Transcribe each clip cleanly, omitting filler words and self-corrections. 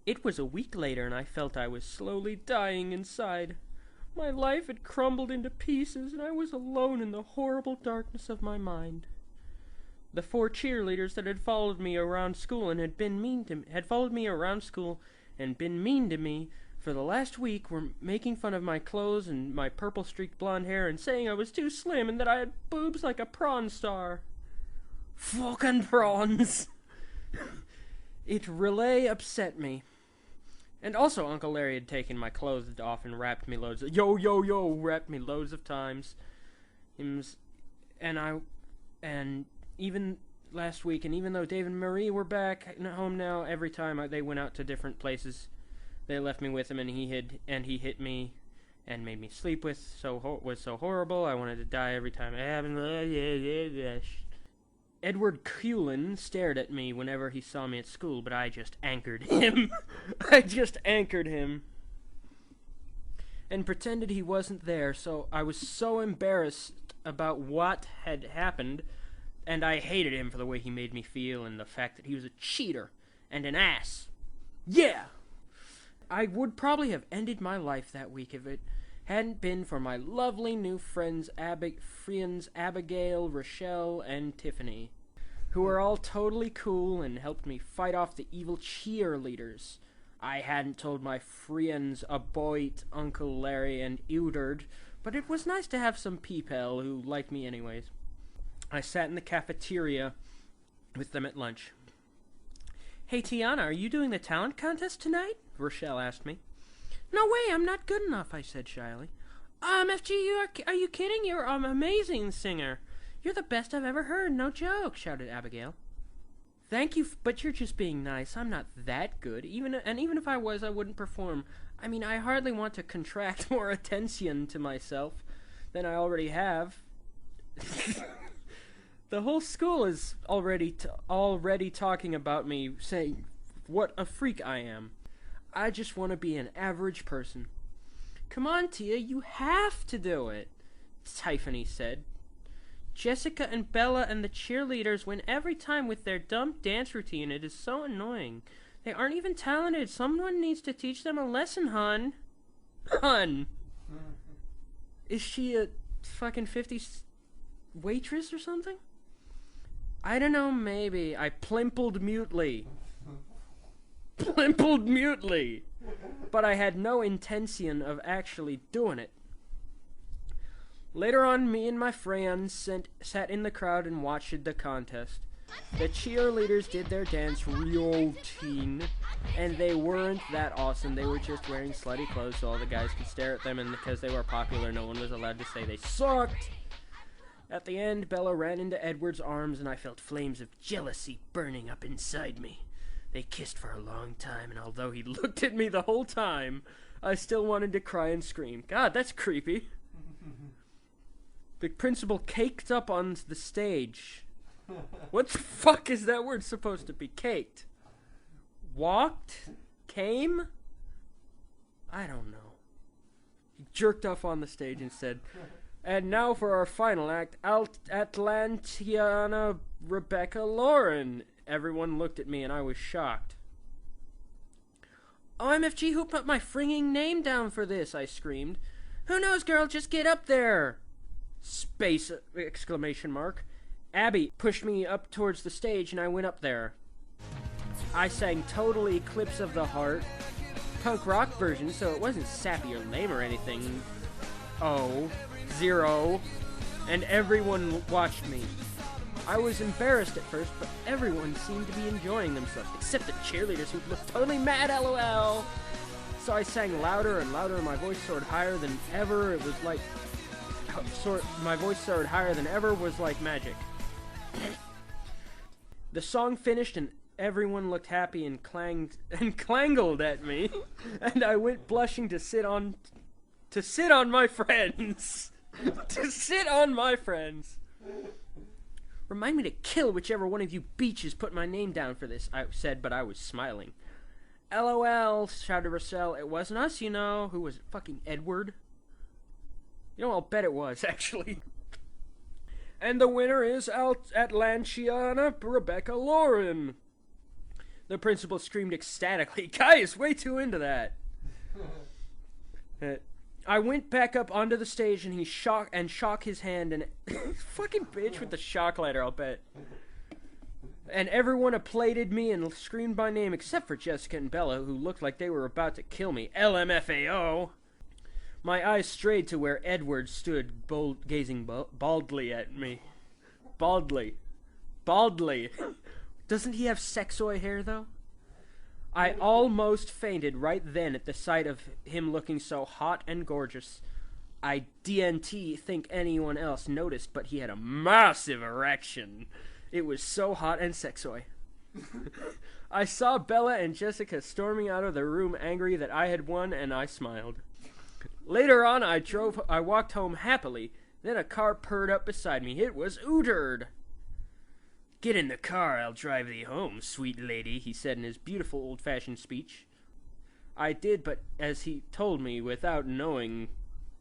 It was a week later, and I felt I was slowly dying inside. My life had crumbled into pieces, and I was alone in the horrible darkness of my mind. The 4 cheerleaders that had followed me around school and had followed me around school and been mean to me for the last week were making fun of my clothes and my purple-streaked blonde hair and saying I was too slim and that I had boobs like a prawn star. Fucking prawns! It really upset me. And also Uncle Larry had taken my clothes off and wrapped me loads of wrapped me loads of times. And even last week, and even though Dave and Marie were back home now, every time they went out to different places, they left me with him, and he hit me and made me sleep with was so horrible. I wanted to die every time it happened. Edward Cullen stared at me whenever he saw me at school, but I just anchored him. I just anchored him. And pretended he wasn't there, so I was so embarrassed about what had happened, and I hated him for the way he made me feel and the fact that he was a cheater and an ass. Yeah! I would probably have ended my life that week if it hadn't been for my lovely new friends Abigail, Rochelle, and Tiffany, who were all totally cool and helped me fight off the evil cheerleaders. I hadn't told my friends about Uncle Larry and Eudard, but it was nice to have some people who liked me anyways. I sat in the cafeteria with them at lunch. "Hey, Tiana, are you doing the talent contest tonight?" Rochelle asked me. "No way, I'm not good enough," I said shyly. FG, are you kidding? You're an amazing singer. You're the best I've ever heard, no joke," shouted Abigail. "Thank you, but you're just being nice. I'm not that good. Even if I was, I wouldn't perform. I mean, I hardly want to contract more attention to myself than I already have." The whole school is already talking about me, saying what a freak I am. I just want to be an average person. "Come on, Tia, you have to do it," Tiffany said. "Jessica and Bella and the cheerleaders win every time with their dumb dance routine. It is so annoying. They aren't even talented. Someone needs to teach them a lesson, hun." Hun? Is she a fucking 50s waitress or something? I don't know, maybe. I plimpled mutely. But I had no intention of actually doing it. Later on, me and my friends sat in the crowd and watched the contest. The cheerleaders did their dance routine, and they weren't that awesome. They were just wearing slutty clothes so all the guys could stare at them, and because they were popular, no one was allowed to say they sucked. At the end, Bella ran into Edward's arms, and I felt flames of jealousy burning up inside me. They kissed for a long time, and although he looked at me the whole time, I still wanted to cry and scream. God, that's creepy. The principal caked up on the stage. What the fuck is that word supposed to be? Caked? Walked? Came? I don't know. He jerked off on the stage and said, "And now for our final act, Atlantiana Rebecca Lauren." Everyone looked at me and I was shocked. "OMFG, who put my fringing name down for this?" I screamed. "Who knows, girl? Just get up there!" Space! Exclamation mark. Abby pushed me up towards the stage and I went up there. I sang total Eclipse of the Heart, punk rock version, so it wasn't sappy or lame or anything. Zero. And everyone watched me. I was embarrassed at first, but everyone seemed to be enjoying themselves, except the cheerleaders who looked totally mad, LOL. So I sang louder and louder, and my voice soared higher than ever. It was like... my voice soared higher than ever was like magic. The song finished, and everyone looked happy and clangled at me, and I went blushing to sit on my friends. To sit on my friends. "Remind me to kill whichever one of you beaches put my name down for this," I said, but I was smiling. "LOL, shouted Rochelle. "It wasn't us, you know." Who was it? Fucking Edward? You know, I'll bet it was, actually. "And the winner is Atlantiana Rebecca Lauren." The principal screamed ecstatically. Guy is way too into that. I went back up onto the stage and he shook his hand and fucking bitch with the shock lighter, I'll bet. And everyone applauded me and screamed my name except for Jessica and Bella, who looked like they were about to kill me. LMFAO! My eyes strayed to where Edward stood, gazing baldly at me. Baldly. Doesn't he have sexoid hair, though? I almost fainted right then at the sight of him looking so hot and gorgeous. I DNT think anyone else noticed, but he had a massive erection. It was so hot and sexoid. I saw Bella and Jessica storming out of the room angry that I had won, and I smiled. Later on, I walked home happily. Then a car purred up beside me. It was Ooterd. Get in the car, I'll drive thee home, sweet lady, he said in his beautiful old-fashioned speech. I did, but as he told me without knowing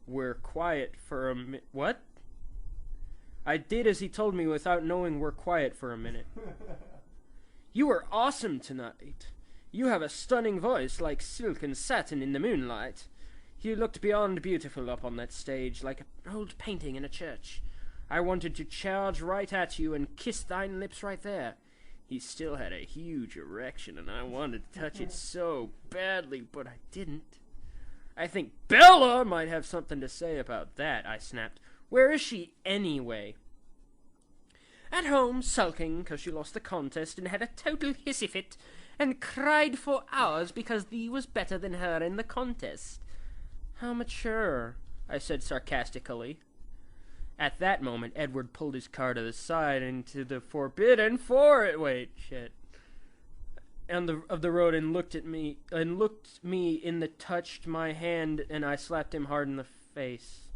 we're quiet for a minute. What? I did as he told me without knowing we're quiet for a minute. You were awesome tonight. You have a stunning voice like silk and satin in the moonlight. You looked beyond beautiful up on that stage, like an old painting in a church. I wanted to charge right at you and kiss thine lips right there. He still had a huge erection, and I wanted to touch it so badly, but I didn't. I think Bella might have something to say about that, I snapped. Where is she anyway? At home, sulking because she lost the contest and had a total hissy fit, and cried for hours because thee was better than her in the contest. How mature, I said sarcastically. At that moment, Edward pulled his car to the side into the forbidden of the road and looked me in the touched my hand, and I slapped him hard in the face.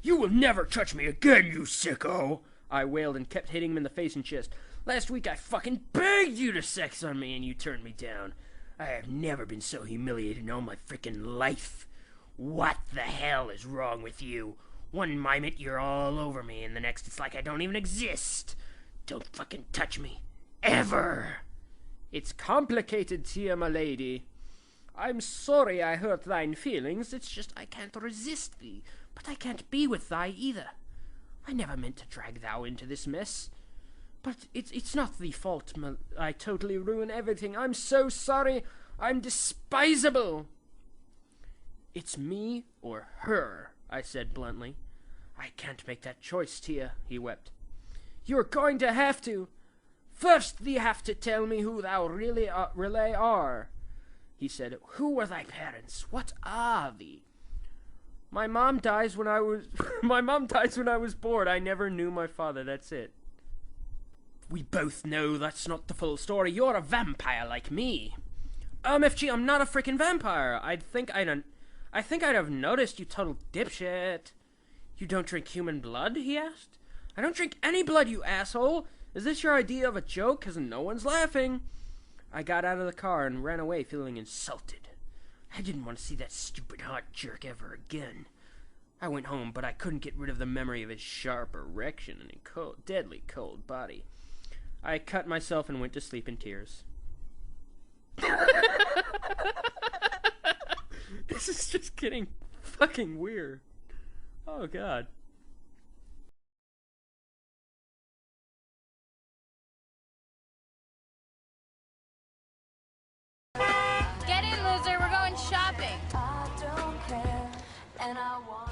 You will never touch me again, you sicko! I wailed and kept hitting him in the face and chest. Last week I fucking begged you to sex on me and you turned me down. I have never been so humiliated in all my frickin' life. What the hell is wrong with you? One moment you're all over me, and the next it's like I don't even exist. Don't fucking touch me. Ever. It's complicated, Tia, my lady. I'm sorry I hurt thine feelings. It's just I can't resist thee, but I can't be with thy either. I never meant to drag thou into this mess. But it's not thee fault. I totally ruin everything. I'm so sorry. I'm despisable. It's me or her, I said bluntly. I can't make that choice, Tia, he wept. You're going to have to. First thee have to tell me who thou really are, he said. Who were thy parents? What are thee? My mom dies when I was born. I never knew my father, that's it. We both know that's not the full story. You're a vampire like me. FG, I'm not a freaking vampire. I think I'd have noticed, you total dipshit. You don't drink human blood, he asked. I don't drink any blood, you asshole. Is this your idea of a joke? 'Cause no one's laughing. I got out of the car and ran away feeling insulted. I didn't want to see that stupid hot jerk ever again. I went home, but I couldn't get rid of the memory of his sharp erection and a deadly cold body. I cut myself and went to sleep in tears. This is just getting fucking weird. Oh, God. Get in, loser. We're going shopping. I don't care, and I want